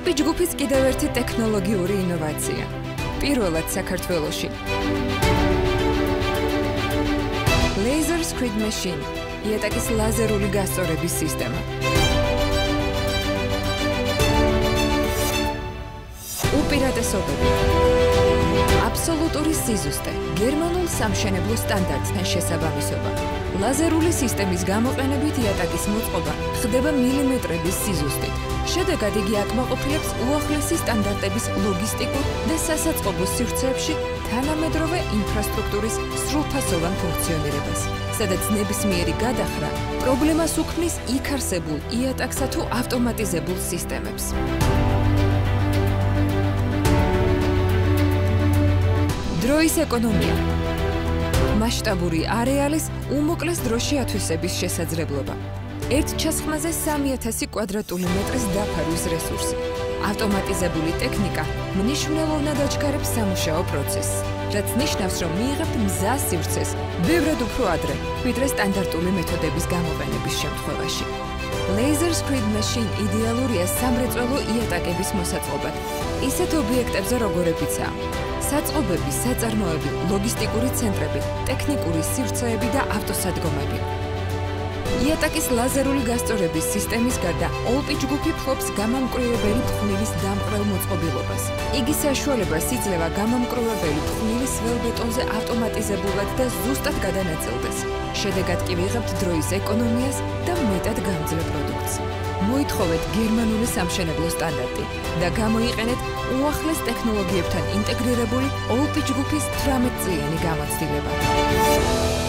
All-P ჯგუფის კიდევ ერთი ტექნოლოგიური ინოვაცია. პირველად საქართველოში. Laser Screed Machine, იატაკის ლაზერული გასწორების სისტემა. უპირატესობები. აბსოლუტური სიზუსტე, გერმანულ სამშენებლო სტანდარტთან შესაბამისობა. ლაზერული სისტემის გამოყენებით იატაკის მოწყობა ხდება მილიმეტრების სიზუსტით. შედეგად იგი აკმაყოფილებს უახლესი სტანდარტების ლოგისტიკურ და სასაწყობო სივრცეებში თანამედროვე ინფრასტრუქტურის სრულფასოვან ფუნქციონირებას, სადაც ნებისმიერი გადახრა პრობლემას უქმნის იქ არსებულ იატაკსა თუ ავტომატიზებულ სისტემებს. დროის ეკონომია. მასშტაბური არეალის უმოკლეს დროში ათვისების შესაძლებლობა. ერთ ჩასხმაზე 3000 კვადრატული მეტრის დაფარვის რესურსი. ავტომატიზებული ტექნიკა მნიშვნელოვნად აჩქარებს სამუშაო პროცესს, რაც ნიშნავს, რომ მიიღებთ მზას სივრცეს ბევრად უფრო ადრე, ვიდრე სტანდარტული მეთოდების გამოყენების შემთხვევაში. Laser Screed Machine იდეალურია სამრეწველო იატაკების მოსაწყობად, ისეთ ობიექტებზე, როგორებიცაა საწყობები, საწარმოები, ლოგისტიკური ცენტრები, ტექნიკური სივრცეები და ავტოსადგომები. იატაკის ლაზერული გასწორების სისტემის გარდა All-P ჯგუფი ფლობს გამამკვრივებელი ფხვნილის დამყრელ მოწყობილობას. იგი საშუალებას იძლევა გამამკვრივებელი ფხვნილის ველბეტონზე ავტომატიზებულად და ზუსტად გადანაწილდეს. შედეგად კი ვიღებთ დროის ეკონომიას და მეტად გამძლე პროდუქტს. მოითხოვეთ გერმანული სამშენებლო სტანდარტი და გამოიყენეთ უახლეს ტექნოლოგიებთან ინტეგრირებული All-P ჯგუფის 18 წლიანი გამოცდილება.